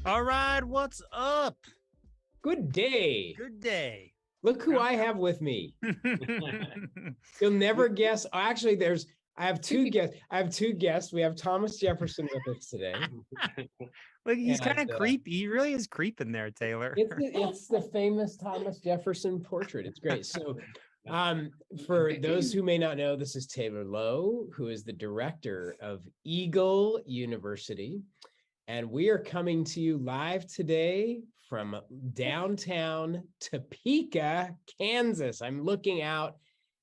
All right, what's up? Good day. Good day. Look who I have with me. You'll never guess. Actually, I have two guests. We have Thomas Jefferson with us today. Look, he's kind of creepy. He really is creeping there, Taylor. It's the famous Thomas Jefferson portrait. It's great. So, for those who may not know, this is Taylor Lowe, who is the director of Eagle University. And we are coming to you live today from downtown Topeka, Kansas. I'm looking out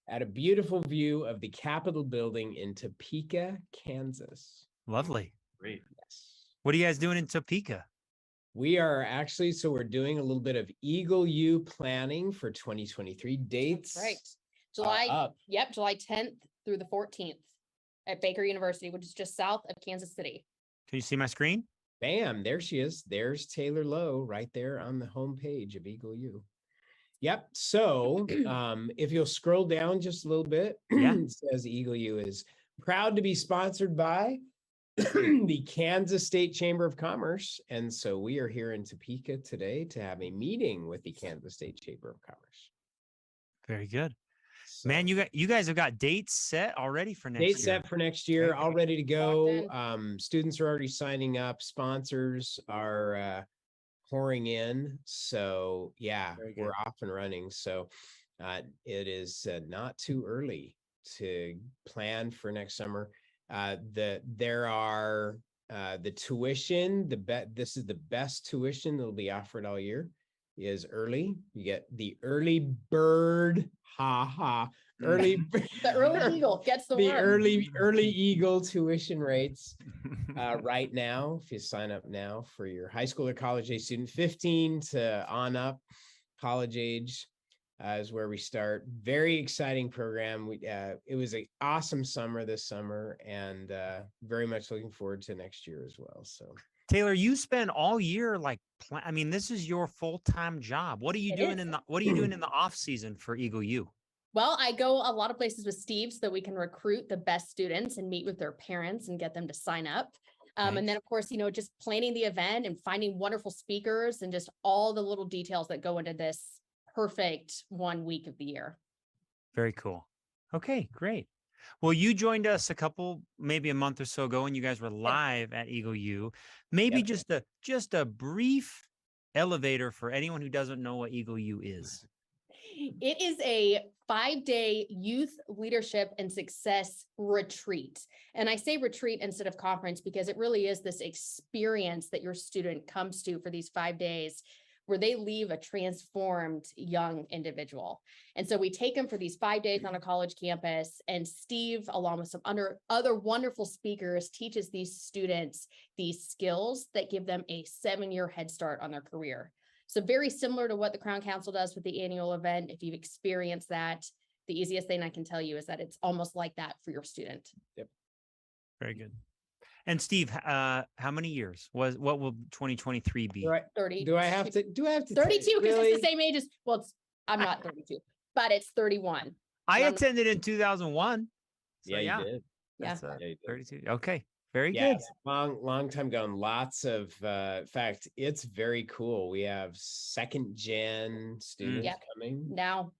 at a beautiful view of the Capitol building in Topeka, Kansas. Lovely. Great. Yes. What are you guys doing in Topeka? We are actually, we're doing a little bit of Eagle U planning for 2023 dates. That's right. July 10th through the 14th at Baker University, which is just south of Kansas City. Can you see my screen? Bam, there she is. There's Taylor Lowe right there on the homepage of Eagle U. Yep. So if you'll scroll down just a little bit, it says Eagle U is proud to be sponsored by the Kansas State Chamber of Commerce. And so we are here in Topeka today to have a meeting with the Kansas State Chamber of Commerce. Very good. So, man, you guys have got dates set already for next year. Dates set for next year, all ready to go. Students are already signing up. Sponsors are pouring in. So yeah, we're off and running. So it is not too early to plan for next summer. There are the tuition. This is the best tuition that'll be offered all year. Is early. You get the early bird. The early eagle gets the early eagle tuition rates right now. If you sign up now for your high school or college age student, 15 to on up, college age is where we start. Very exciting program. It was an awesome summer this summer, and very much looking forward to next year as well. So. Taylor, you spend all year this is your full-time job. What are you doing in the off season for Eagle U? Well, I go a lot of places with Steve so that we can recruit the best students and meet with their parents and get them to sign up. Nice. And then, of course, just planning the event and finding wonderful speakers and just all the little details that go into this perfect 1 week of the year. Very cool. Okay, great. Well, you joined us maybe a month or so ago, and you guys were live at Eagle U. Maybe just a brief elevator for anyone who doesn't know what Eagle U is. It is a 5-day youth leadership and success retreat. And I say retreat instead of conference because it really is this experience that your student comes to for these 5 days, where they leave a transformed young individual. And so we take them for these 5 days on a college campus, and Steve, along with some other wonderful speakers, teaches these students these skills that give them a 7-year head start on their career. So very similar to what the Crown Council does with the annual event. If you've experienced that, the easiest thing I can tell you is that it's almost like that for your student. Yep. Very good. And Steve, how many years what will 2023 be? 30. Do I have to 32 because really? It's the same age as, I'm not 32, but it's 31. I attended in 2001. So you did. Yeah. 32. Okay. Very good. Good. Long time gone. Lots of, in fact, it's very cool. We have second gen students coming now.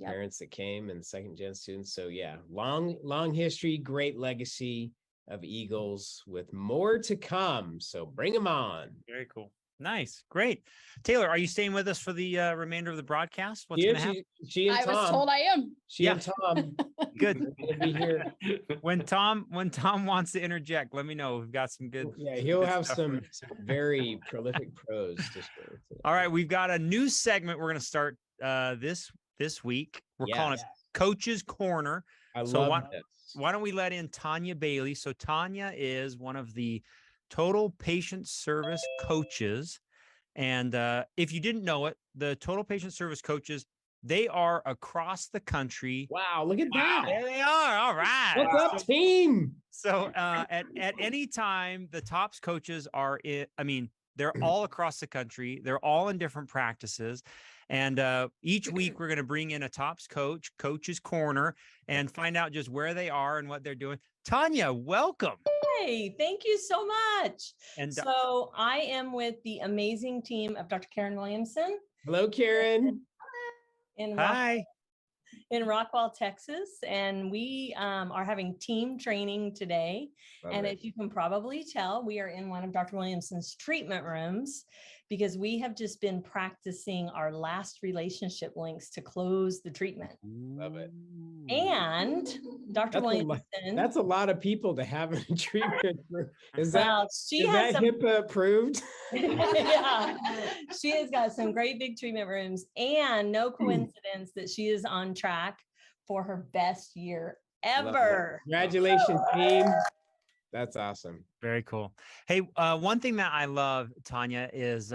Parents that came and second gen students. So yeah, long history, great legacy of Eagles with more to come. So bring them on. Very cool. Nice. Great. Taylor, are you staying with us for the remainder of the broadcast? What's going to happen? She and Tom. I was told I am. She and Tom. Good. Be here. When Tom wants to interject, let me know. We've got some good. Yeah, he'll have some very prolific prose to share. All right, we've got a new segment we're going to start this week. We're calling it Coach's Corner. I love this. Why don't we let in Tanya Bailey? So Tanya is one of the total patient service coaches. And if you didn't know it, the total patient service coaches, they are across the country. Wow, look at that. There they are. All right. What's up, team? So at any time, the TOPS coaches are they're all across the country. They're all in different practices. And each week we're going to bring in a TOPS coach, Coach's Corner, and find out just where they are and what they're doing. Tanya, welcome. Hey, thank you so much. And So I am with the amazing team of Dr. Karen Williamson Hello, Karen. hi. in Rockwall, Texas, and we are having team training today. And as you can probably tell, we are in one of Dr. Williamson's treatment rooms because we have just been practicing our last relationship links to close the treatment. Love it. And Dr. Williamson, That's a lot of people to have in a treatment room. Is that some HIPAA approved? yeah, she has got some great big treatment rooms, and no coincidence that she is on track for her best year ever. Congratulations, team. That's awesome. Very cool. Hey, one thing that I love, Tanya, is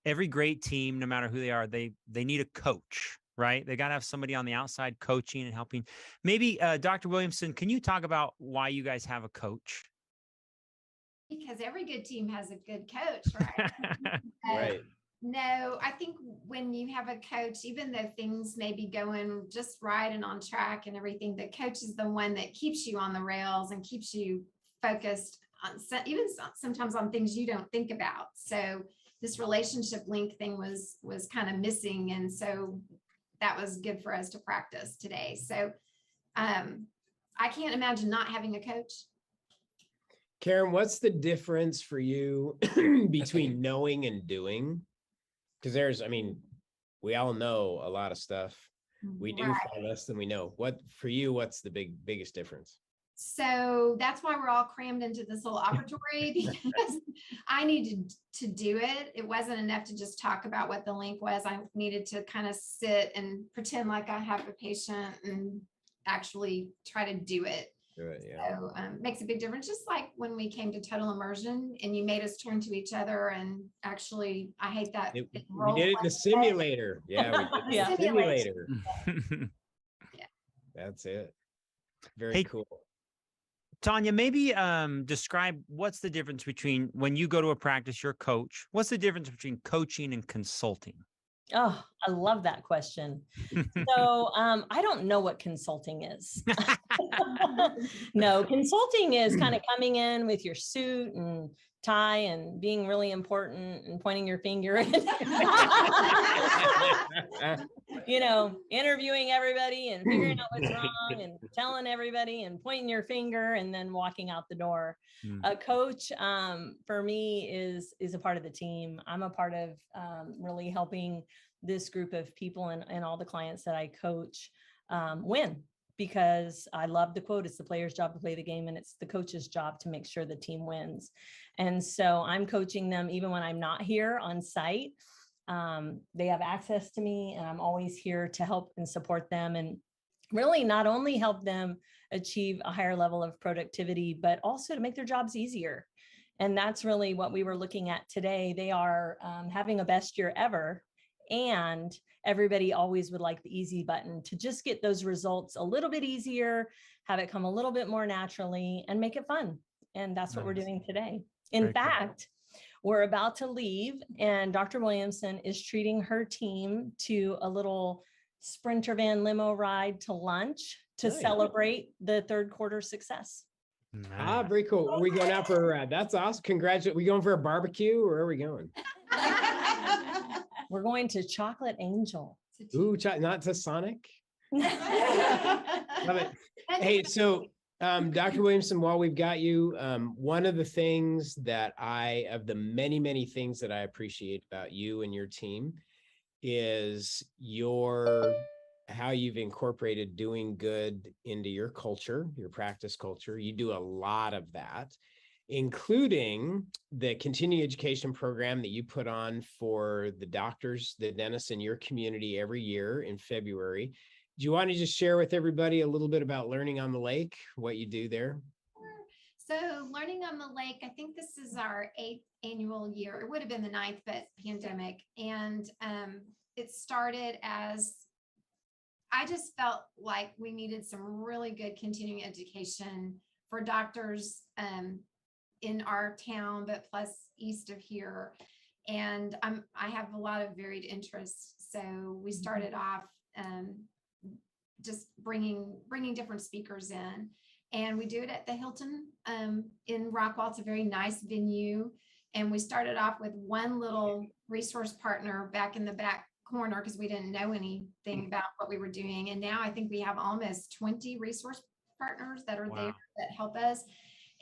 every great team, no matter who they are, they need a coach, right? They got to have somebody on the outside coaching and helping. Maybe Dr. Williamson, can you talk about why you guys have a coach? Because every good team has a good coach, right? Right. No, I think when you have a coach, even though things may be going just right and on track and everything, the coach is the one that keeps you on the rails and keeps you focused on even sometimes on things you don't think about. So this relationship link thing was kind of missing. And so that was good for us to practice today. So I can't imagine not having a coach. Karen, what's the difference for you between knowing and doing? Because we all know a lot of stuff. We do far less than we know. What for you, what's the biggest difference? So that's why we're all crammed into this little operatory, because I needed to do it. It wasn't enough to just talk about what the link was. I needed to kind of sit and pretend like I have a patient and actually try to do it. Yeah. So makes a big difference. Just like when we came to total immersion and you made us turn to each other, and actually, I hate that. We did it in the simulator. Yeah, we did the simulator. Yeah. That's it. Very cool. Tanya, maybe describe what's the difference between when you go to a practice, your coach, what's the difference between coaching and consulting? Oh, I love that question. So I don't know what consulting is. No, consulting is kind of coming in with your suit and tie and being really important and pointing your finger and interviewing everybody and figuring out what's wrong and telling everybody and pointing your finger and then walking out the door. A coach for me is a part of the team. I'm a part of really helping this group of people and all the clients that I coach win, because I love the quote, it's the player's job to play the game and it's the coach's job to make sure the team wins. And so I'm coaching them even when I'm not here on site. They have access to me and I'm always here to help and support them and really not only help them achieve a higher level of productivity, but also to make their jobs easier. And that's really what we were looking at today. They are having a best year ever. And everybody always would like the easy button to just get those results a little bit easier, have it come a little bit more naturally and make it fun. And that's what we're doing today. In fact, we're about to leave and Dr. Williamson is treating her team to a little Sprinter van limo ride to lunch to celebrate the third quarter success. Ah, very cool. Are we going out for, that's awesome. Congratulations. We going for a barbecue or where are we going? We're going to Chocolate Angel. Ooh, not to Sonic. Love it. Hey, so Dr. Williamson, while we've got you, one of the things that of the many, many things that I appreciate about you and your team is how you've incorporated doing good into your culture, your practice culture. You do a lot of that, including the continuing education program that you put on for the doctors, the dentists in your community every year in February. Do you want to just share with everybody a little bit about Learning on the Lake, what you do there? So Learning on the Lake, I think this is our 8th annual year. It would have been the 9th, but pandemic. And it started as, I just felt like we needed some really good continuing education for doctors in our town, but plus east of here. And I have a lot of varied interests. So we started off just bringing different speakers in. And we do it at the Hilton in Rockwall. It's a very nice venue. And we started off with one little resource partner back in the back corner because we didn't know anything about what we were doing. And now I think we have almost 20 resource partners that are there that help us.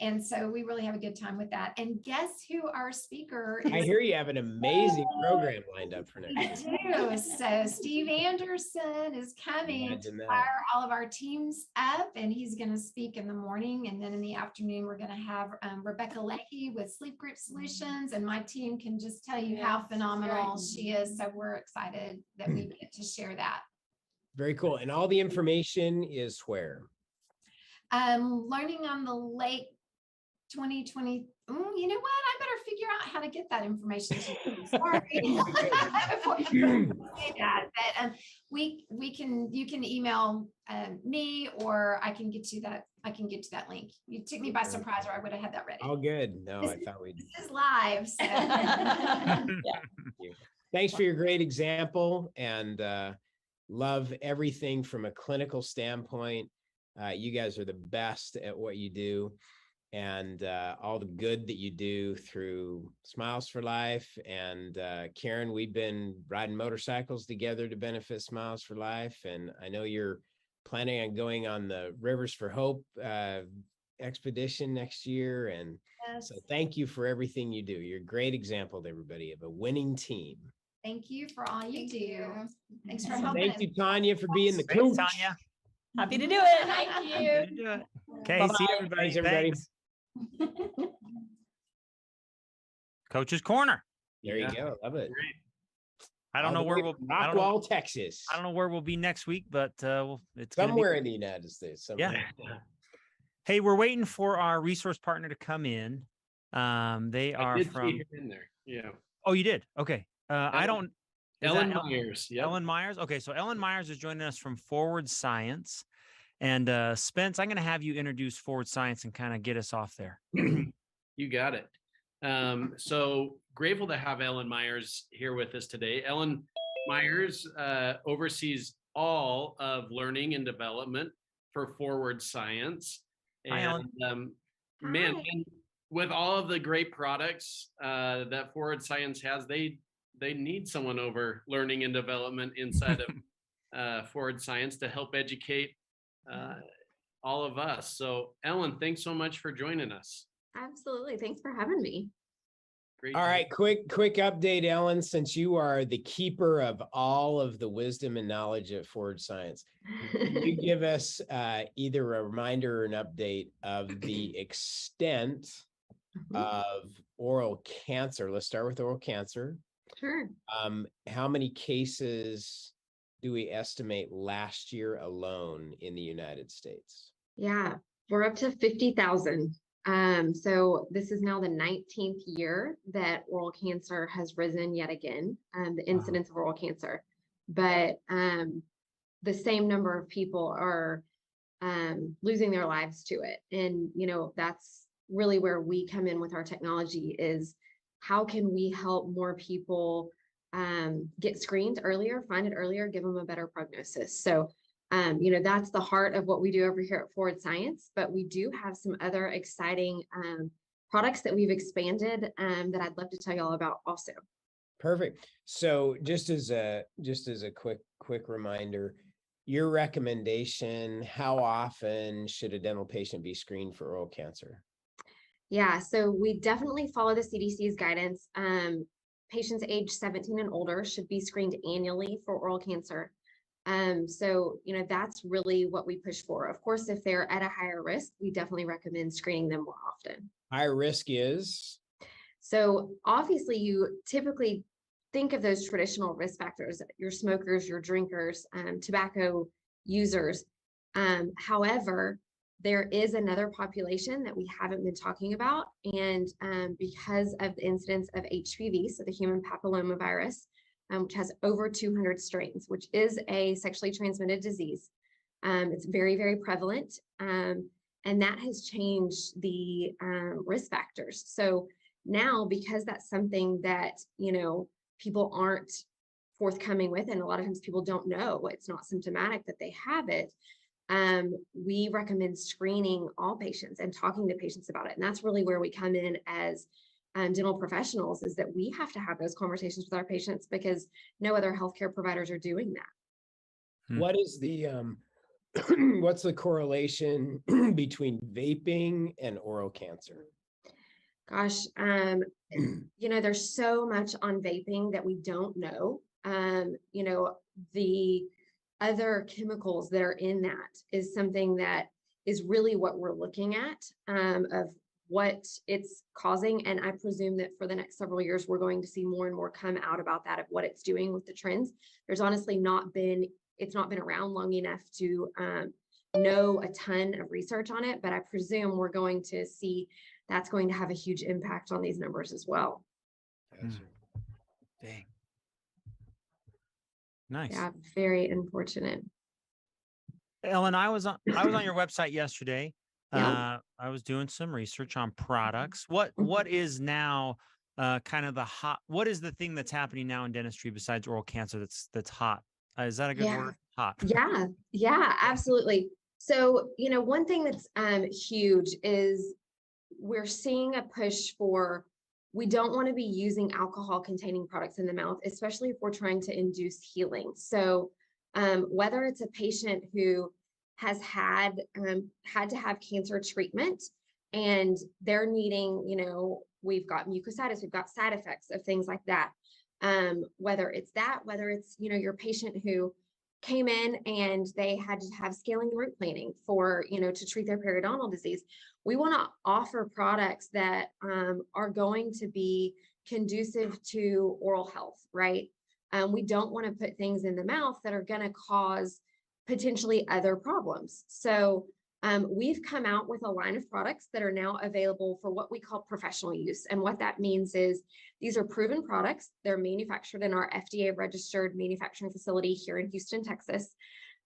And so we really have a good time with that. And guess who our speaker is? I hear you have an amazing program lined up for next year. I do. So Steve Anderson is coming to fire all of our teams up, and he's going to speak in the morning. And then in the afternoon, we're going to have Rebecca Leahy with Sleep Group Solutions. And my team can just tell you how phenomenal she is. So we're excited that we get to share that. Very cool. And all the information is where? Learning on the Lake 2020. You know what? I better figure out how to get that information to you. Sorry. You can email me, or I can get you that. I can get to that link. You took me by surprise, or I would have had that ready. Oh, good. No, I thought we'd. This is live. So. Thanks for your great example, and love everything from a clinical standpoint. You guys are the best at what you do. And all the good that you do through Smiles for Life. And Karen, we've been riding motorcycles together to benefit Smiles for Life. And I know you're planning on going on the Rivers for Hope expedition next year. And so thank you for everything you do. You're a great example to everybody of a winning team. Thank you for all you do. Thanks for helping. Thank you, Tanya, for being the coach. Tanya. Happy to do it. Thank you. Okay, Bye-bye. see you, everybody. Thanks, everybody. Thanks. Coach's Corner. There you go. Love it. I don't know where we'll Rockwall, Texas. I don't know where we'll be next week, but it's somewhere in the United States. Somewhere. Yeah. Hey, we're waiting for our resource partner to come in. They are from in there. Yeah. Oh, you did? Okay. I don't. Ellen Myers. Yep. Ellen Myers. Okay, so Ellen Myers is joining us from Forward Science. And Spence, I'm going to have you introduce Forward Science and kind of get us off there. You got it. So grateful to have Ellen Myers here with us today. Ellen Myers oversees all of learning and development for Forward Science. And man, and with all of the great products that Forward Science has, they need someone over learning and development inside of Forward Science to help educate all of us. So Ellen, thanks so much for joining us. Absolutely. Thanks for having me. Great. All right. Quick update, Ellen, since you are the keeper of all of the wisdom and knowledge at Forward Science, can you give us either a reminder or an update of the extent of oral cancer? Let's start with oral cancer. Sure. How many cases do we estimate last year alone in the United States? Yeah, we're up to 50,000. So this is now the 19th year that oral cancer has risen yet again, the incidence of oral cancer. But the same number of people are losing their lives to it. And, you know, that's really where we come in with our technology is how can we help more people get screened earlier, find it earlier, give them a better prognosis. So, you know, that's the heart of what we do over here at Forward Science, but we do have some other exciting products that we've expanded that I'd love to tell you all about also. Perfect. So just as a quick reminder, your recommendation, how often should a dental patient be screened for oral cancer? Yeah, so we definitely follow the CDC's guidance. Patients age 17 and older should be screened annually for oral cancer. So, you know, that's really what we push for. Of course, if they're at a higher risk, we definitely recommend screening them more often. Higher risk is? So obviously you typically think of those traditional risk factors, your smokers, your drinkers, tobacco users. However, there is another population that we haven't been talking about. And because of the incidence of HPV, so the human papillomavirus, which has over 200 strains, which is a sexually transmitted disease. It's very, very prevalent. And that has changed the risk factors. So now, because that's something that, you know, people aren't forthcoming with, and a lot of times people don't know, it's not symptomatic that they have it. we recommend screening all patients and talking to patients about it. And that's really where we come in as dental professionals, is that we have to have those conversations with our patients because no other healthcare providers are doing that. What is the what's the correlation between vaping and oral cancer? Gosh, there's so much on vaping that we don't know. The other chemicals that are in that is something that is really what we're looking at, of what it's causing. And I presume that for the next several years, we're going to see more and more come out about that, of what it's doing with the trends. There's honestly it's not been around long enough to know a ton of research on it, but I presume we're going to see that's going to have a huge impact on these numbers as well. Dang. Nice. Yeah, very unfortunate. Ellen, I was on your website yesterday. Yeah. I was doing some research on products. What is now kind of what is the thing that's happening now in dentistry besides oral cancer that's hot? Is that a good word? Hot. Yeah, absolutely. So, one thing that's huge is we're seeing a push for, we don't want to be using alcohol containing products in the mouth, especially if we're trying to induce healing. So whether it's a patient who has had to have cancer treatment and they're needing, we've got mucositis, we've got side effects of things like that. Whether it's your patient who came in and they had to have scaling and root planing for, to treat their periodontal disease. We want to offer products that are going to be conducive to oral health, right? We don't want to put things in the mouth that are going to cause potentially other problems. So we've come out with a line of products that are now available for what we call professional use. And what that means is these are proven products. They're manufactured in our FDA registered manufacturing facility here in Houston, Texas.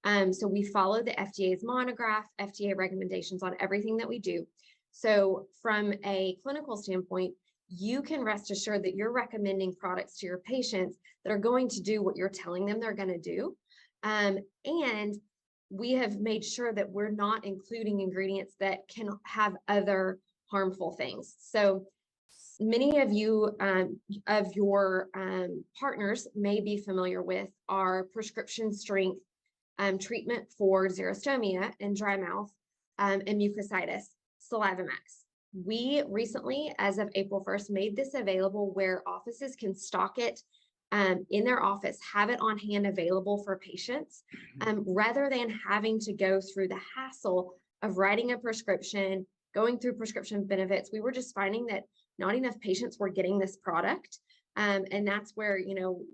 So we follow the FDA's monograph, FDA recommendations on everything that we do. So from a clinical standpoint, you can rest assured that you're recommending products to your patients that are going to do what you're telling them they're going to do. And we have made sure that we're not including ingredients that can have other harmful things. So many of you, of your partners may be familiar with our prescription strength treatment for xerostomia and dry mouth and mucositis, Saliva Max. We recently, as of April 1st, made this available where offices can stock it in their office, have it on hand available for patients, rather than having to go through the hassle of writing a prescription, going through prescription benefits. We were just finding that not enough patients were getting this product. And that's where,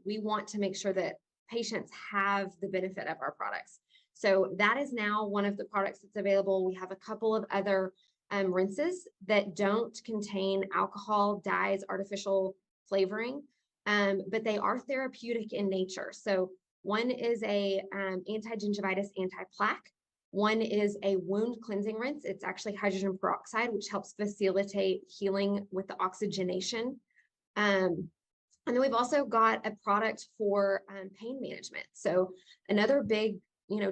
we want to make sure that patients have the benefit of our products. So that is now one of the products that's available. We have a couple of other rinses that don't contain alcohol, dyes, artificial flavoring, but they are therapeutic in nature. So one is a anti-gingivitis, anti-plaque. One is a wound cleansing rinse. It's actually hydrogen peroxide, which helps facilitate healing with the oxygenation. And then we've also got a product for pain management. So another big,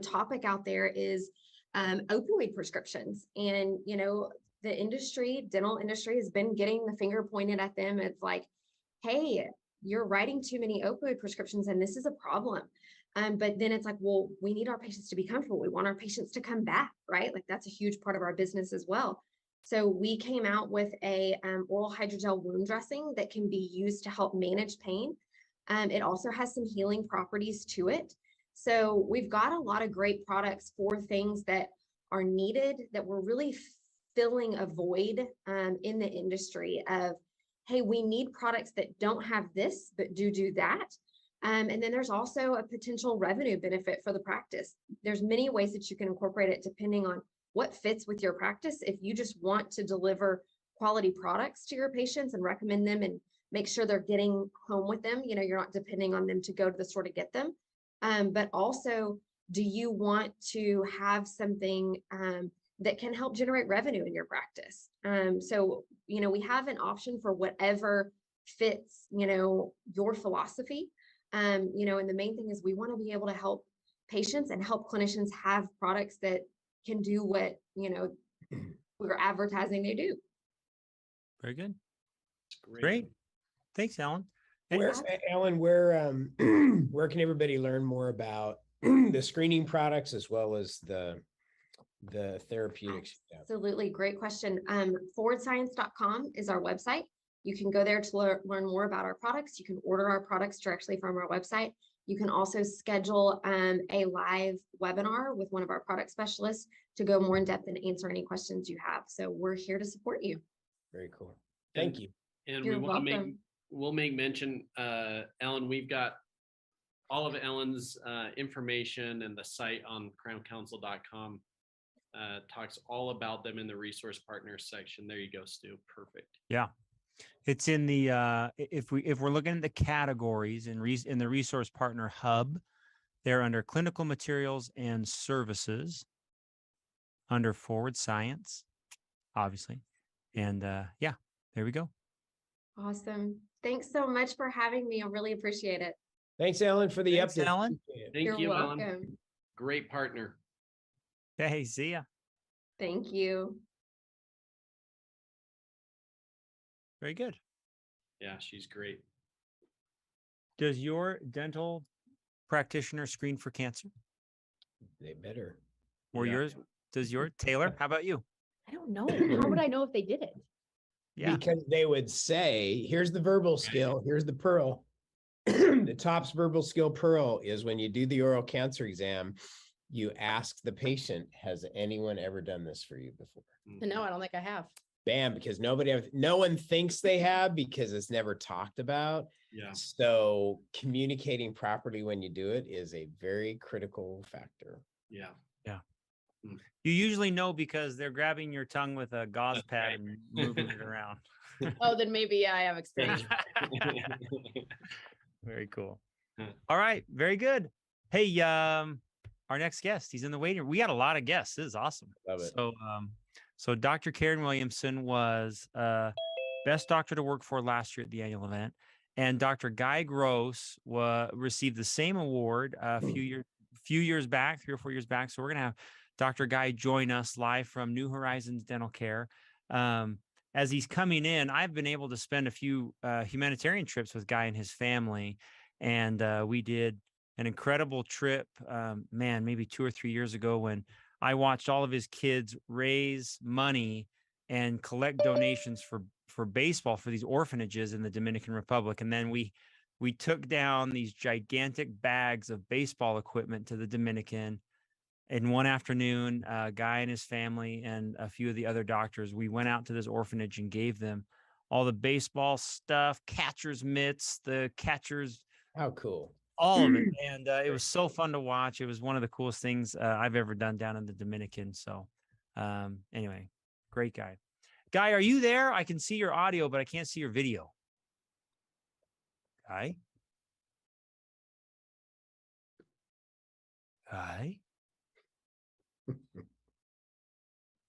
topic out there is opioid prescriptions. And, the dental industry has been getting the finger pointed at them. It's like, hey, you're writing too many opioid prescriptions and this is a problem. But then it's like, well, we need our patients to be comfortable. We want our patients to come back, right? Like that's a huge part of our business as well. So we came out with a oral hydrogel wound dressing that can be used to help manage pain. It also has some healing properties to it. So we've got a lot of great products for things that are needed, that we're really filling a void in the industry of, hey, we need products that don't have this, but do that. And then there's also a potential revenue benefit for the practice. There's many ways that you can incorporate it depending on what fits with your practice. If you just want to deliver quality products to your patients and recommend them and make sure they're getting home with them, you're not depending on them to go to the store to get them. But also, do you want to have something that can help generate revenue in your practice? So, we have an option for whatever fits, your philosophy. And the main thing is we want to be able to help patients and help clinicians have products that can do what, we're advertising they do. Very good. Great. Thanks, Ellen. Ellen, where can everybody learn more about the screening products as well as the therapeutics? Absolutely. Great question. Forwardscience.com is our website. You can go there to learn more about our products. You can order our products directly from our website. You can also schedule a live webinar with one of our product specialists to go more in depth and answer any questions you have. So we're here to support you. Very cool. Thank you. And You're welcome. We'll make mention, Ellen, we've got all of Ellen's information, and the site on crowncouncil.com talks all about them in the resource partners section. There you go, Stu. Perfect. Yeah. It's in the if we're looking at the categories in the resource partner hub, they're under clinical materials and services under Forward Science, obviously. And yeah, there we go. Awesome. Thanks so much for having me. I really appreciate it. Thanks, Ellen, for the update. Ellen. Thank You're you, welcome. Ellen. Great partner. Hey, see ya. Thank you. Very good. Yeah, she's great. Does your dental practitioner screen for cancer? They better. Or yours? Does your Taylor? How about you? I don't know. How would I know if they did it? Yeah. Because they would say, here's the verbal skill, here's the pearl. The TOPS verbal skill pearl is when you do the oral cancer exam, you ask the patient, has anyone ever done this for you before? No, I don't think I have. Bam, because no one thinks they have because it's never talked about. Yeah. So communicating properly when you do it is a very critical factor. Yeah. Yeah. You usually know because they're grabbing your tongue with a gauze pad and moving it around. Oh, then maybe I have experience. Very cool. All right. Very good. Hey, our next guest, he's in the waiting room. We got a lot of guests. This is awesome. Love it. So Dr. Karen Williamson was best doctor to work for last year at the annual event. And Dr. Guy Gross received the same award a few years back, 3 or 4 years back. So we're going to have Dr. Guy join us live from New Horizons Dental Care. As he's coming in, I've been able to spend a few humanitarian trips with Guy and his family. And we did an incredible trip, maybe 2 or 3 years ago, when I watched all of his kids raise money and collect donations for baseball for these orphanages in the Dominican Republic. And then we took down these gigantic bags of baseball equipment to the Dominican. In one afternoon, Guy and his family and a few of the other doctors, we went out to this orphanage and gave them all the baseball stuff, catcher's mitts, the catcher's. How cool. All of it. And it was so fun to watch. It was one of the coolest things I've ever done down in the Dominican. So anyway, great guy. Guy, are you there? I can see your audio, but I can't see your video. Guy? Guy?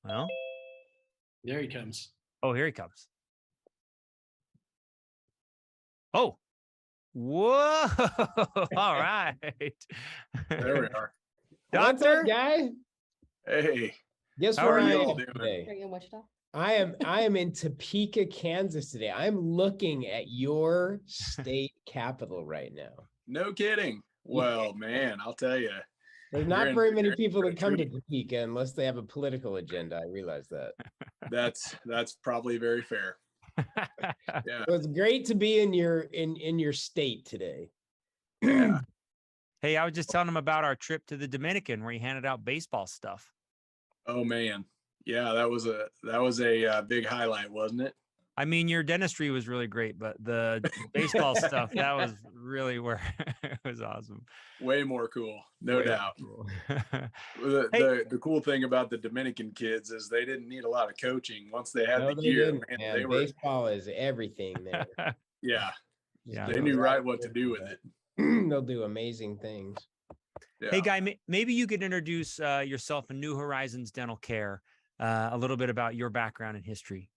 Well, There he comes. oh, here he comes. Oh, whoa. All right. There we are. What's Doctor? up, Guy? Hey, Guess How where are I you am all doing? today? Are you in Wichita? I am in Topeka, Kansas today. I'm looking at your state capital right now. no kidding. Well, man, I'll tell you. There's You're not in- very many you're in people for a that come to treat. Topeka unless they have a political agenda. I realize that. That's probably very fair. Yeah. So it's great to be in your state today. Yeah. Hey, I was just telling him about our trip to the Dominican where he handed out baseball stuff. Oh man. Yeah, that was a big highlight, wasn't it? I mean, your dentistry was really great, but the baseball stuff, that was really where it was awesome. Way more cool, no Way doubt. cool. The cool thing about the Dominican kids is they didn't need a lot of coaching. Once they had No, the they gear, didn't, man, man. they were Baseball is everything there. yeah, Yeah. they knew right what to do with it. They'll do amazing things. Yeah. Hey, Guy, maybe you could introduce yourself and New Horizons Dental Care, a little bit about your background and history.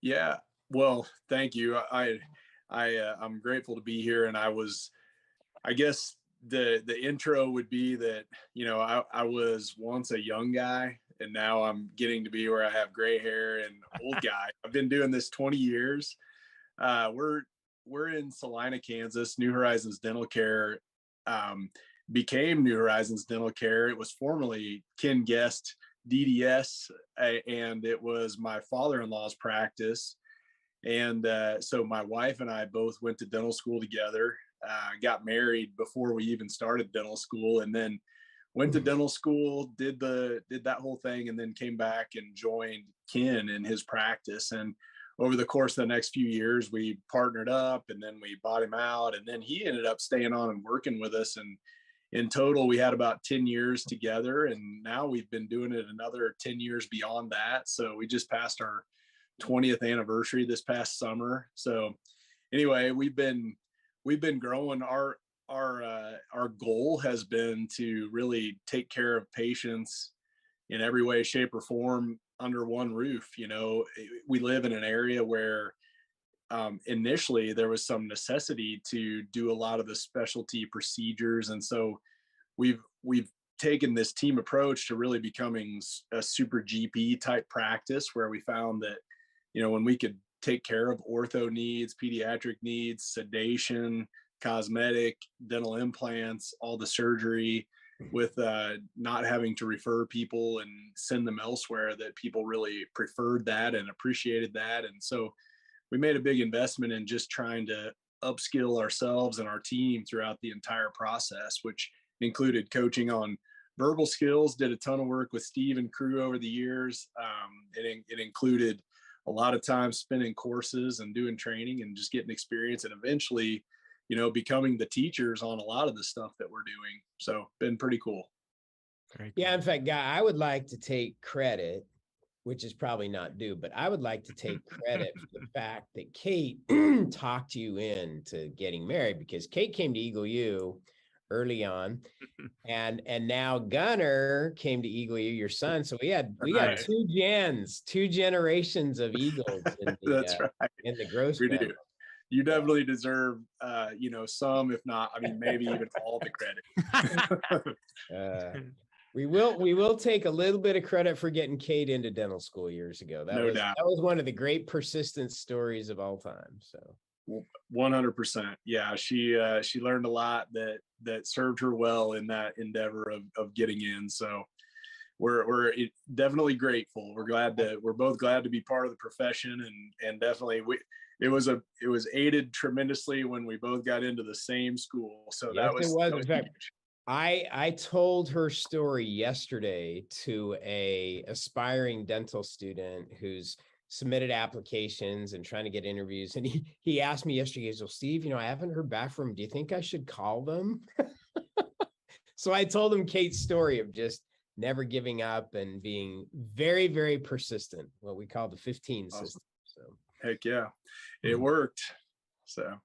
Yeah, well, thank you. I'm grateful to be here, and I guess the intro would be that, you know, I was once a young guy, and now I'm getting to be where I have gray hair and old guy. I've been doing this 20 years. We're in Salina, Kansas. New Horizons Dental Care became New Horizons Dental Care. It was formerly Ken Guest DDS, and it was my father-in-law's practice. And so my wife and I both went to dental school together, got married before we even started dental school, and then went to dental school, did that whole thing, and then came back and joined Ken in his practice. And over the course of the next few years, we partnered up, and then we bought him out, and then he ended up staying on and working with us. And in total, we had about 10 years together, and now we've been doing it another 10 years beyond that. So we just passed our 20th anniversary this past summer. So anyway, we've been growing. Our goal has been to really take care of patients in every way, shape, or form under one roof. You know, we live in an area where initially there was some necessity to do a lot of the specialty procedures, and so we've taken this team approach to really becoming a super GP type practice, where we found that, you know, when we could take care of ortho needs, pediatric needs, sedation, cosmetic, dental implants, all the surgery, with not having to refer people and send them elsewhere, that people really preferred that and appreciated that. And so we made a big investment in just trying to upskill ourselves and our team throughout the entire process, which included coaching on verbal skills, did a ton of work with Steve and crew over the years. It included a lot of time spending courses and doing training and just getting experience, and eventually, you know, becoming the teachers on a lot of the stuff that we're doing. So been pretty cool. Very cool. Yeah, in fact, Guy, I would like to take credit, which is probably not due, but I would like to take credit for the fact that Kate talked you into getting married, because Kate came to Eagle U early on, and now Gunner came to Eagle U, your son. So we got two generations of Eagles in the, That's right. in the gross We family. do. You definitely deserve, you know, some, if not, I mean, maybe even all the credit. We will take a little bit of credit for getting Kate into dental school years ago. That was one of the great persistence stories of all time. So 100%. Yeah, she learned a lot that served her well in that endeavor of getting in. So we're definitely grateful. We're both glad to be part of the profession, and definitely it was aided tremendously when we both got into the same school. So yes, that was in fact, huge. I told her story yesterday to a aspiring dental student who's submitted applications and trying to get interviews. And he asked me yesterday, he goes, "Well, Steve, you know, I haven't heard back from him. Do you think I should call them?" So I told him Kate's story of just never giving up and being very, very persistent, what we call the 15 Awesome. system. So Heck yeah, it worked. So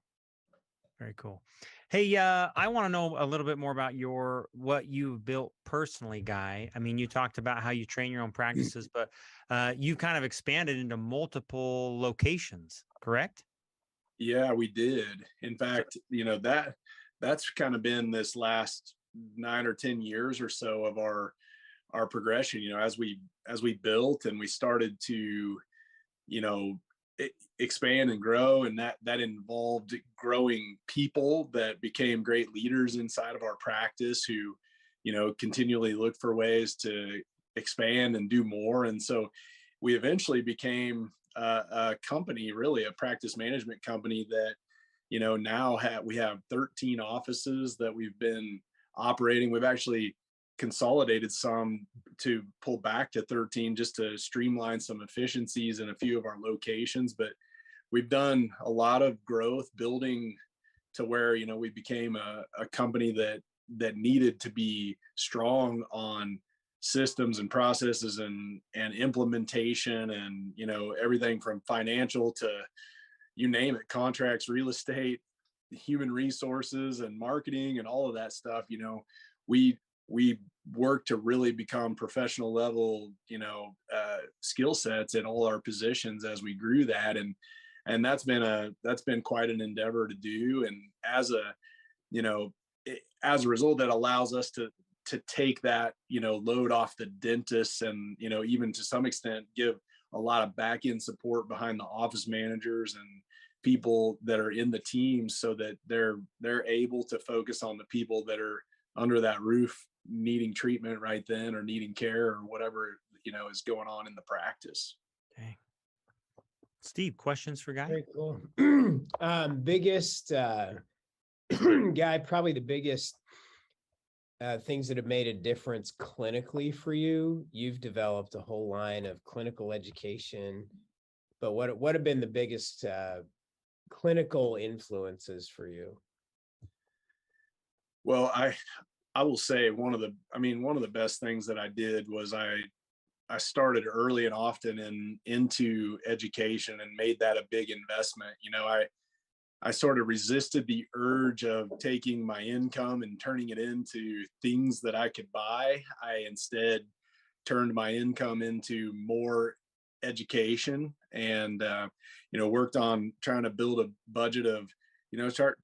very cool. Hey, I want to know a little bit more about what you've built personally, Guy. I mean, you talked about how you train your own practices, but you kind of expanded into multiple locations, correct? Yeah, we did. In fact, you know, that's kind of been this last 9 or 10 years or so of our progression. You know, as we built and we started to, you know, expand and grow, and that involved growing people that became great leaders inside of our practice, who, you know, continually look for ways to expand and do more. And so we eventually became a company, really a practice management company that, you know, now we have 13 offices that we've been operating. We've actually consolidated some to pull back to 13 just to streamline some efficiencies in a few of our locations. But we've done a lot of growth, building to where, you know, we became a company that needed to be strong on systems and processes and implementation, and, you know, everything from financial to, you name it, contracts, real estate, human resources, and marketing, and all of that stuff. You know, we work to really become professional level, you know, skill sets in all our positions as we grew that. And that's been quite an endeavor to do. And as a, you know, as a result, that allows us to take that, load off the dentists, and, even to some extent give a lot of back end support behind the office managers and people that are in the teams, so that they're able to focus on the people that are under that roof needing treatment right then, or needing care, or whatever, is going on in the practice. Okay. Steve, questions for Guy? Very cool. Biggest Guy, probably the biggest things that have made a difference clinically for you. You've developed a whole line of clinical education, but what have been the biggest clinical influences for you? Well, I will say one of the best things that I did was I started early and often into education, and made that a big investment. I sort of resisted the urge of taking my income and turning it into things that I could buy. I instead turned my income into more education, and worked on trying to build a budget of,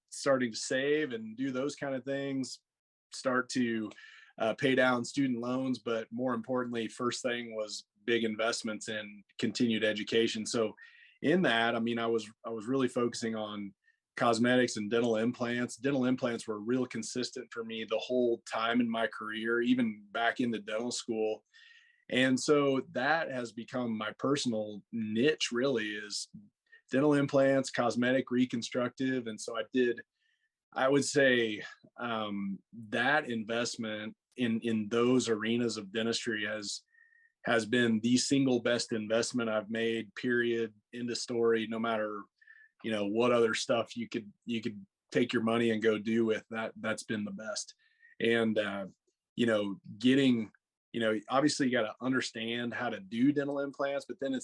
starting to save and do those kind of things, start to pay down student loans. But more importantly, first thing was big investments in continued education. So in that, I was really focusing on cosmetics and dental implants. Dental implants were real consistent for me the whole time in my career, even back into dental school. And so that has become my personal niche, really, is dental implants, cosmetic, reconstructive. And so I would say that investment in those arenas of dentistry has been the single best investment I've made, period, end of story. No matter, what other stuff you could take your money and go do with that, that's been the best. And, getting, obviously you got to understand how to do dental implants, but then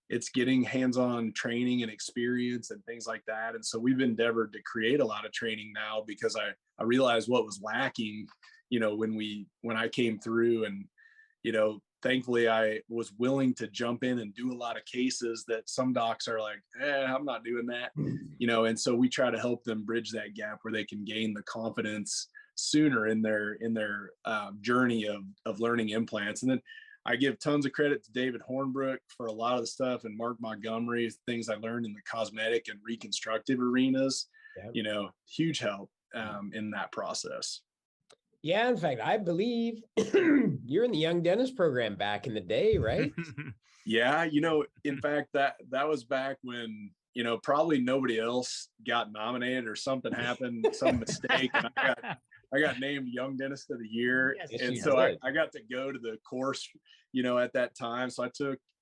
it's getting hands-on training and experience and things like that. And so we've endeavored to create a lot of training now, because I realized what was lacking, when I came through. And, thankfully I was willing to jump in and do a lot of cases that some docs are like, I'm not doing that, and so we try to help them bridge that gap where they can gain the confidence sooner in their journey of learning implants. And then I give tons of credit to David Hornbrook for a lot of the stuff, and Mark Montgomery, things I learned in the cosmetic and reconstructive arenas. Yep. Huge help in that process. Yeah, in fact, I believe you're in the Young Dentist program back in the day, right? Yeah, in fact, that was back when, probably nobody else got nominated, or something happened, some mistake, and I got named Young Dentist of the Year. Yes, and so I got to go to the course, at that time. So I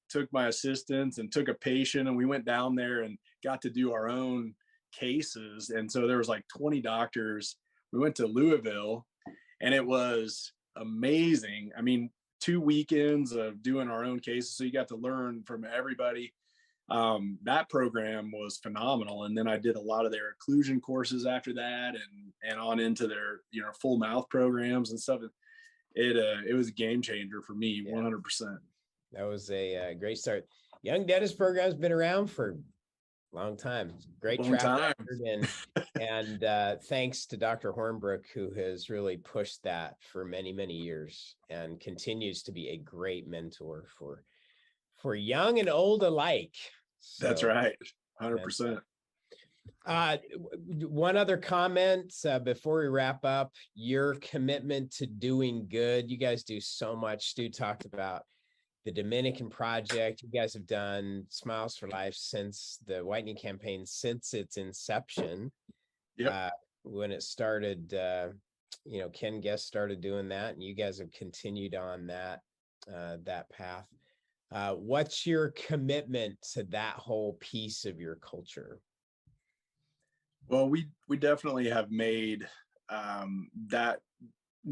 took my assistants and took a patient, and we went down there and got to do our own cases. And so there was like 20 doctors. We went to Louisville, and it was amazing. 2 weekends of doing our own cases. So you got to learn from everybody. That program was phenomenal. And then I did a lot of their occlusion courses after that, and on into their, full mouth programs and stuff. It was a game changer for me, 100%. That was a great start. Young Dentist program's been around for long time. Great track record, and thanks to Dr. Hornbrook, who has really pushed that for many, many years and continues to be a great mentor for young and old alike. So, that's right. 100%. One other comment before we wrap up: your commitment to doing good. You guys do so much. Stu talked about the Dominican Project. You guys have done Smiles for Life since the Whitening campaign, since its inception. Yep. When it started, Ken Guest started doing that, and you guys have continued on that path. What's your commitment to that whole piece of your culture? Well, we definitely have made that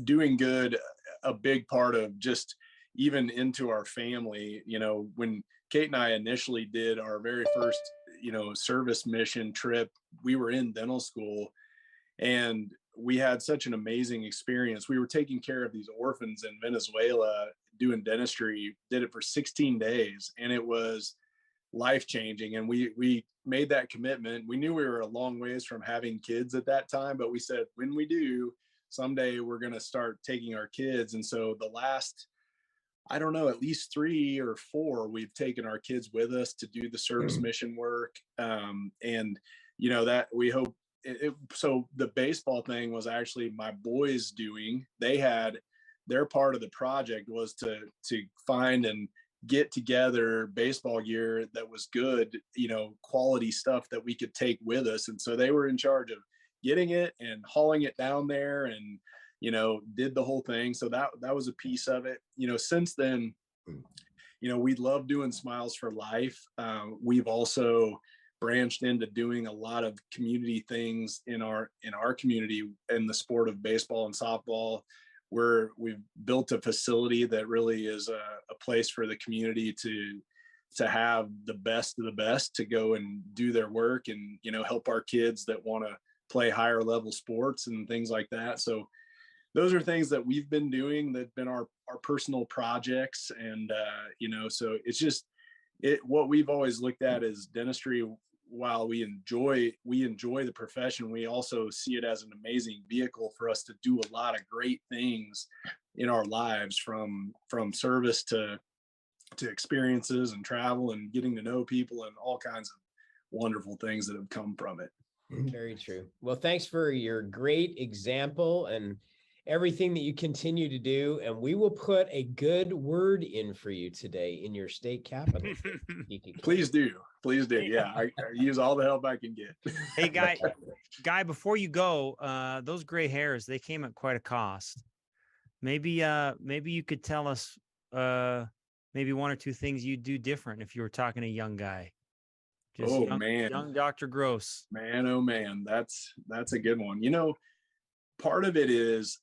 doing good a big part of just even into our family. When Kate and I initially did our very first, service mission trip, we were in dental school, and we had such an amazing experience. We were taking care of these orphans in Venezuela, doing dentistry, did it for 16 days, and it was life-changing. And we made that commitment. We knew we were a long ways from having kids at that time, but we said, when we do, someday we're going to start taking our kids. And so the last, I don't know, at least 3 or 4, we've taken our kids with us to do the service mission work. And, you know, that we hope so the baseball thing was actually my boys doing. They had their part of the project was to find and get together baseball gear that was good, you know, quality stuff that we could take with us. And so they were in charge of getting it and hauling it down there and, you know, did the whole thing. So that was a piece of it. You know, since then, you know, we love doing Smiles for Life. We've also branched into doing a lot of community things in our community in the sport of baseball and softball, where we've built a facility that really is a place for the community to have the best of the best to go and do their work and, you know, help our kids that want to play higher level sports and things like that. So those are things that we've been doing that've been our personal projects. And, you know, so it's just what we've always looked at is dentistry. While we enjoy the profession, we also see it as an amazing vehicle for us to do a lot of great things in our lives, from service to experiences and travel and getting to know people and all kinds of wonderful things that have come from it. Very true. Well, thanks for your great example and everything that you continue to do. And we will put a good word in for you today in your state capital. Please do. Please do. Yeah. I use all the help I can get. Hey, guy, before you go, those gray hairs, they came at quite a cost. Maybe you could tell us, maybe 1 or 2 things you'd do different if you were talking to a young guy. Just young Dr. Gross. Man, oh man, that's a good one. You know, part of it is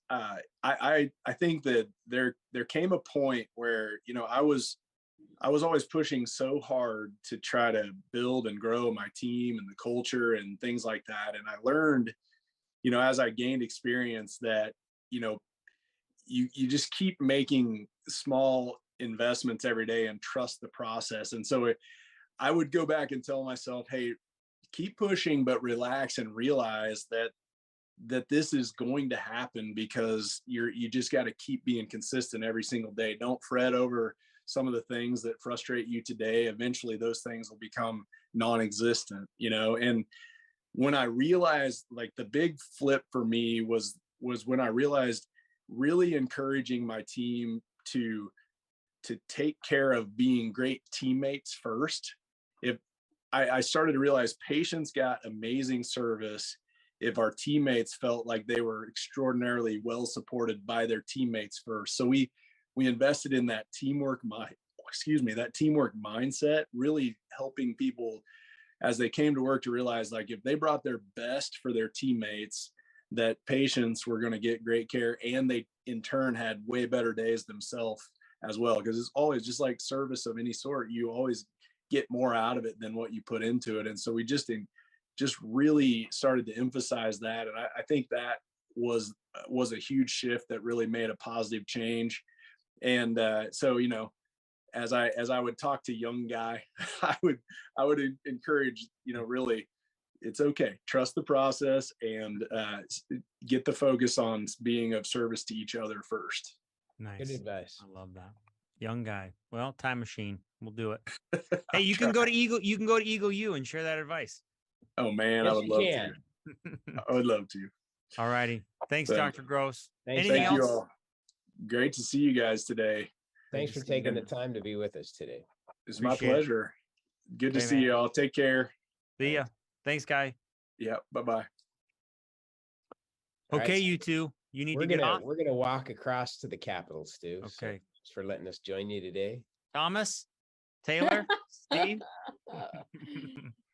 I think that there came a point where, you know, I was always pushing so hard to try to build and grow my team and the culture and things like that. And I learned, you know, as I gained experience that, you know, you just keep making small investments every day and trust the process. And so I would go back and tell myself, hey, keep pushing, but relax and realize that this is going to happen, because you just got to keep being consistent every single day. Don't fret over some of the things that frustrate you today. Eventually those things will become non-existent, you know? And when I realized, like, the big flip for me was when I realized really encouraging my team to take care of being great teammates first. If I started to realize patients got amazing service if our teammates felt like they were extraordinarily well supported by their teammates first. So we invested in that teamwork mindset, really helping people as they came to work to realize, like, if they brought their best for their teammates, that patients were going to get great care, and they in turn had way better days themselves as well. Because it's always just like service of any sort, you always get more out of it than what you put into it. And so we just really started to emphasize that. And I think that was a huge shift that really made a positive change. And so, you know, as I would talk to young guy, I would encourage, you know, really, it's okay. Trust the process and get the focus on being of service to each other first. Nice. Good advice. I love that. Young guy. Well, time machine. We'll do it. Hey, you can go to Eagle U and share that advice. Oh man, Yes, I would love to. I would love to. All righty. Thanks, Dr. Gross. Thank you all. Great to see you guys today. Thanks for taking the time to be with us today. It's my pleasure. Good to see you all. Take care. See ya. Thanks, guy. Yeah. Bye-bye. Okay, right, you two. You need to get off. We're gonna walk across to the Capitol, Stu. Okay. So thanks for letting us join you today. Thomas, Taylor, Steve.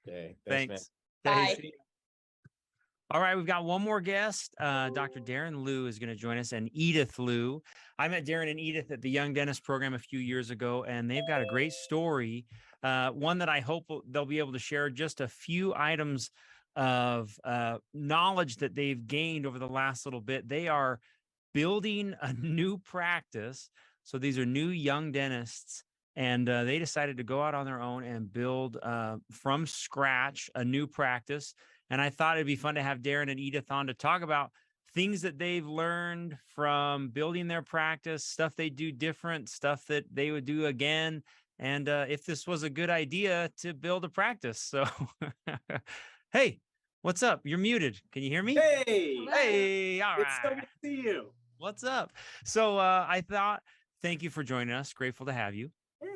Okay. Thanks. Bye. All right, we've got one more guest. Dr. Darren Liu is going to join us, and Edith Liu. I met Darren and Edith at the Young Dentist program a few years ago, and they've got a great story. One that I hope they'll be able to share just a few items of knowledge that they've gained over the last little bit. They are building a new practice. So these are new young dentists, and they decided to go out on their own and build from scratch a new practice. And I thought it'd be fun to have Darren and Edith on to talk about things that they've learned from building their practice, stuff they do different, stuff that they would do again, and if this was a good idea to build a practice. So, hey, what's up? You're muted. Can you hear me? Hey, hey, all right. It's so good to see you. What's up? So I thought, thank you for joining us. Grateful to have you. Yeah.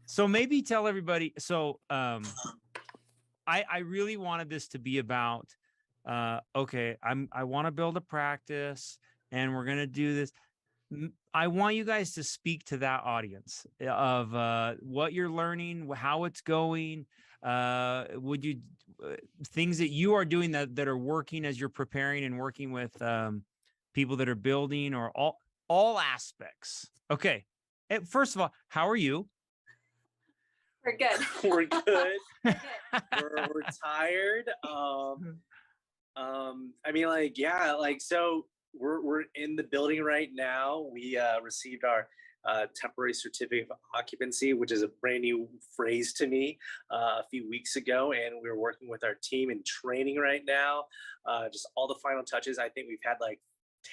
So maybe tell everybody. So I really wanted this to be about, okay, I want to build a practice and we're going to do this. I want you guys to speak to that audience of what you're learning, how it's going. Would you things that you are doing that are working as you're preparing and working with people that are building, or all aspects. Okay. First of all, how are you? We're good. We're good. We're good. We're tired. I mean, like, yeah, like, so we're in the building right now. We received our temporary certificate of occupancy, which is a brand new phrase to me, a few weeks ago, and we're working with our team in training right now. Just all the final touches. I think we've had like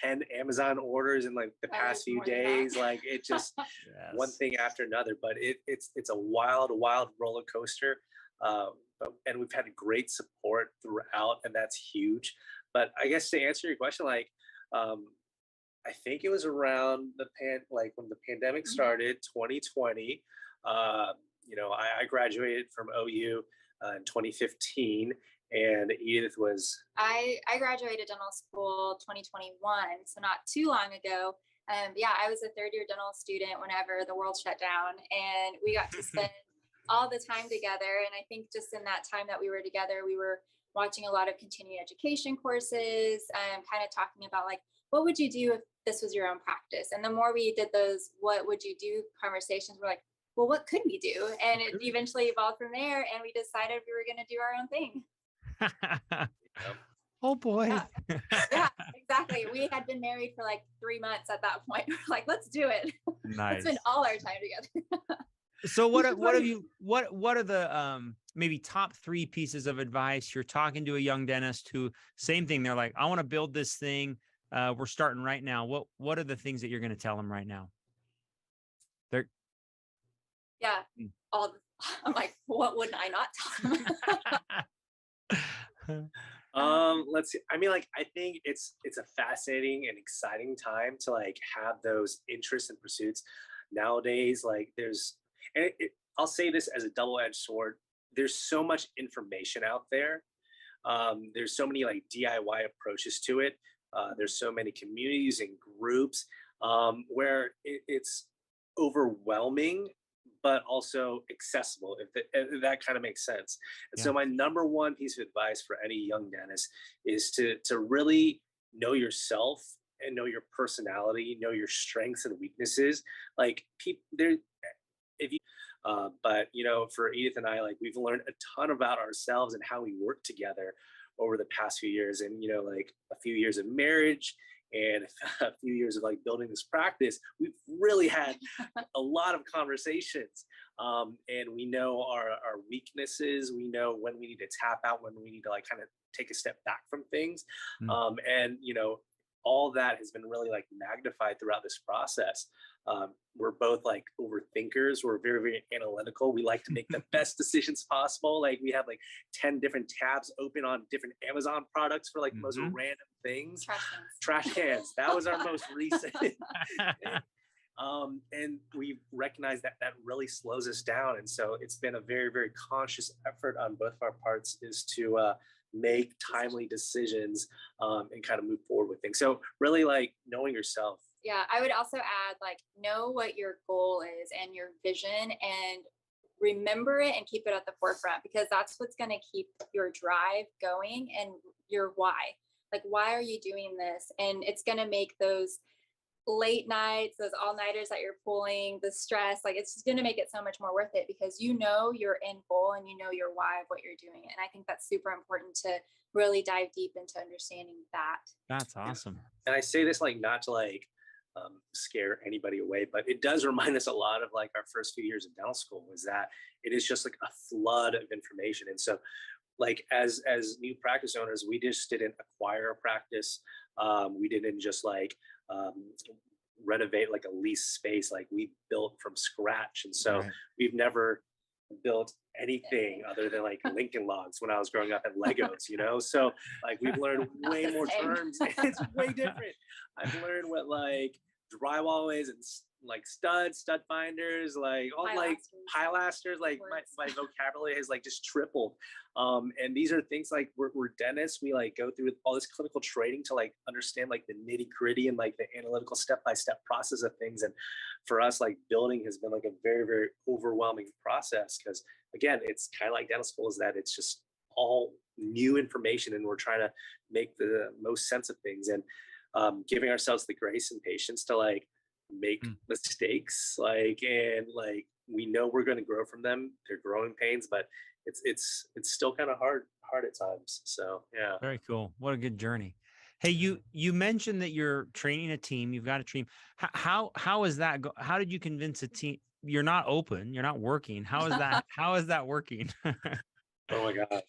10 Amazon orders in like the past few days. Like, it just Yes. one thing after another, but it's a wild roller coaster. And we've had great support throughout, and that's huge. But I guess to answer your question, like, I think it was around when the pandemic started, 2020. You know, I graduated from OU in 2015, and Edith was. I graduated dental school 2021, so not too long ago. Yeah, I was a third-year dental student whenever the world shut down, and we got to spend all the time together. And I think just in that time that we were together, we were watching a lot of continuing education courses, kind of talking about like, what would you do if this was your own practice? And the more we did those, what would you do conversations, we're like, well, what could we do? And it eventually evolved from there. And we decided we were going to do our own thing. Oh boy. Yeah, exactly. We had been married for like 3 months at that point. We're like, let's do it. Nice. Let's spend all our time together. So what are the maybe top 3 pieces of advice you're talking to a young dentist who, same thing, they're like, I want to build this thing. We're starting right now. What are the things that you're going to tell them right now? I'm like, what wouldn't I not tell them? Let's see. I mean, like, I think it's a fascinating and exciting time to like have those interests and pursuits nowadays. Like, I'll say this as a double-edged sword. There's so much information out there. There's so many like DIY approaches to it. There's so many communities and groups where it's overwhelming, but also accessible, if that kind of makes sense. And so my number one piece of advice for any young dentist is to really know yourself and know your personality, know your strengths and weaknesses. Like, but you know, for Edith and I, like, we've learned a ton about ourselves and how we work together over the past few years. And, you know, like a few years of marriage and a few years of like building this practice, we've really had a lot of conversations. And we know our weaknesses. We know when we need to tap out, when we need to like kind of take a step back from things. And, you know, all that has been really like magnified throughout this process. We're both like overthinkers. We're very, very analytical. We like to make the best decisions possible. Like, we have like 10 different tabs open on different Amazon products for like the most random things. Trash cans. That was our most recent. And we recognize that really slows us down. And so it's been a very, very conscious effort on both of our parts is to make timely decisions and kind of move forward with things. So really like knowing yourself. Yeah, I would also add, like, know what your goal is and your vision, and remember it and keep it at the forefront, because that's what's going to keep your drive going and your why. Like, why are you doing this? And it's going to make those late nights, those all-nighters that you're pulling, the stress, like, it's just going to make it so much more worth it, because you know your end goal and you know your why of what you're doing. And I think that's super important to really dive deep into understanding that. That's awesome. And I say this like not to like scare anybody away, but it does remind us a lot of like our first few years of dental school, was that it is just like a flood of information. And so like as new practice owners, we just didn't acquire a practice. We didn't just like renovate like a lease space. Like we built from scratch, and so we've never built anything other than like Lincoln Logs when I was growing up, and Legos, you know. So like we've learned way more terms. It's way different. I've learned what like drywall is, and like stud finders, like all like pilasters. Like my vocabulary has like just tripled. And these are things like we're dentists. We like go through all this clinical training to like understand like the nitty gritty and like the analytical step-by-step process of things. And for us, like building has been like a very, very overwhelming process, because again, it's kind of like dental school, is that it's just all new information, and we're trying to make the most sense of things, and giving ourselves the grace and patience to like make mistakes, like, and like we know we're going to grow from them. They're growing pains, but it's still kind of hard at times. So yeah. Very cool. What a good journey. Hey, you mentioned that you're training a team. You've got a team. How is that how did you convince a team? You're not open, you're not working. How is that? How is that working? Oh my God.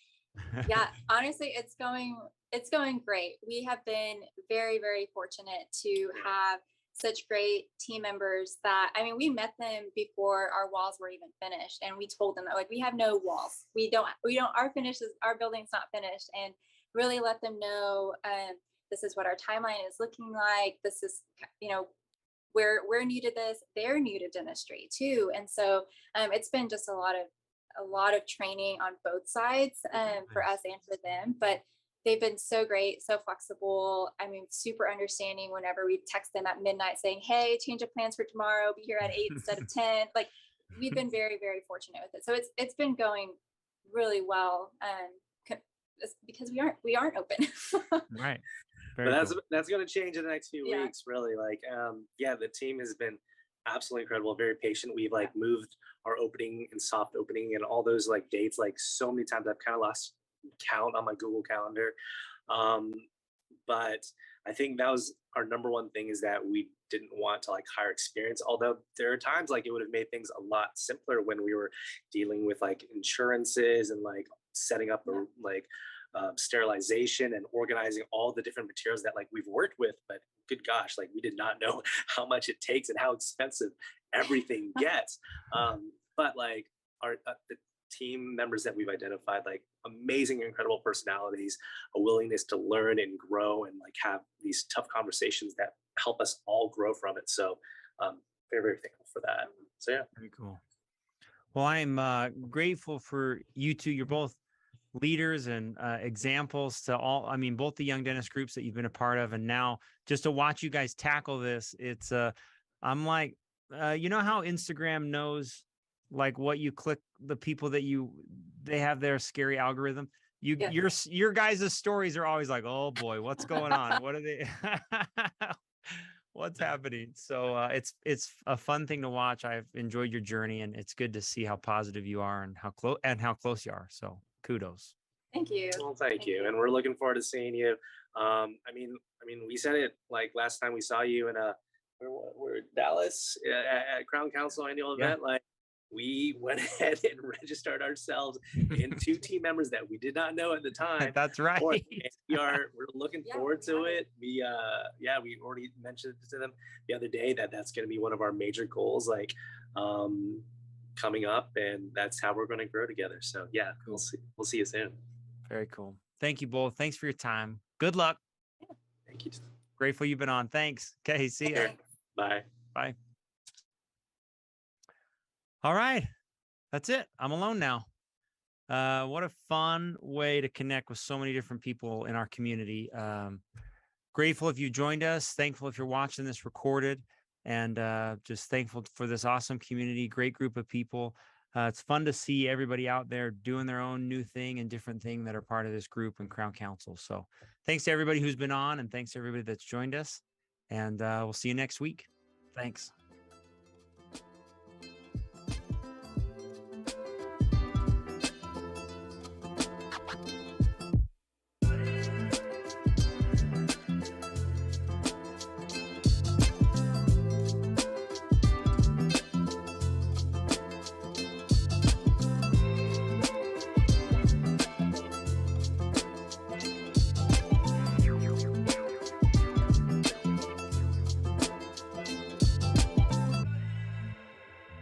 Yeah, honestly, it's going great. We have been very, very fortunate to have such great team members that, I mean, we met them before our walls were even finished, and we told them that like we have no walls. We don't our building's not finished, and really let them know this is what our timeline is looking like. This is, you know, we're new to this. They're new to dentistry too, and so it's been just a lot of training on both sides for us and for them. But they've been so great, so flexible. I mean, super understanding whenever we text them at midnight saying, hey, change of plans for tomorrow, be here at 8 instead of 10. Like we've been very, very fortunate with it. So it's been going really well because we aren't open. Right. But that's going to change in the next few weeks, really. Like, the team has been absolutely incredible, very patient. We've like moved our opening and soft opening and all those like dates like so many times I've kind of lost count on my Google Calendar. But I think that was our number one thing, is that we didn't want to like hire experience, although there are times like it would have made things a lot simpler when we were dealing with like insurances and like setting up like sterilization and organizing all the different materials that like we've worked with. But good gosh, like we did not know how much it takes and how expensive everything gets. But like the team members that we've identified, like amazing, incredible personalities, a willingness to learn and grow and like have these tough conversations that help us all grow from it. So very, very thankful for that. So yeah. Very cool. Well, I'm grateful for you two. You're both leaders and examples to all, I mean, both the young dentist groups that you've been a part of, and now just to watch you guys tackle this, it's I'm like, you know how Instagram knows like what you click, the people that they have their scary algorithm. Your guys' stories are always like, oh boy, what's going on? What are they? What's happening? So it's a fun thing to watch. I've enjoyed your journey, and it's good to see how positive you are and how close you are. So kudos. Thank you. Well, thank you. And we're looking forward to seeing you. I mean, we said it like last time we saw you in we're Dallas at Crown Council annual event. Like we went ahead and registered ourselves in 2 team members that we did not know at the time. That's right. We're looking forward to it. We already mentioned to them the other day that that's going to be one of our major goals, like coming up, and that's how we're going to grow together. So yeah, cool. We'll see you soon. Very cool. Thank you both. Thanks for your time. Good luck. Thank you. Grateful you've been on. Thanks. Okay. See ya. Bye. Bye. All right. That's it. I'm alone now. What a fun way to connect with so many different people in our community. Grateful if you joined us. Thankful if you're watching this recorded, and just thankful for this awesome community, great group of people. It's fun to see everybody out there doing their own new thing and different thing that are part of this group and Crown Council. So thanks to everybody who's been on, and thanks to everybody that's joined us. And we'll see you next week. Thanks.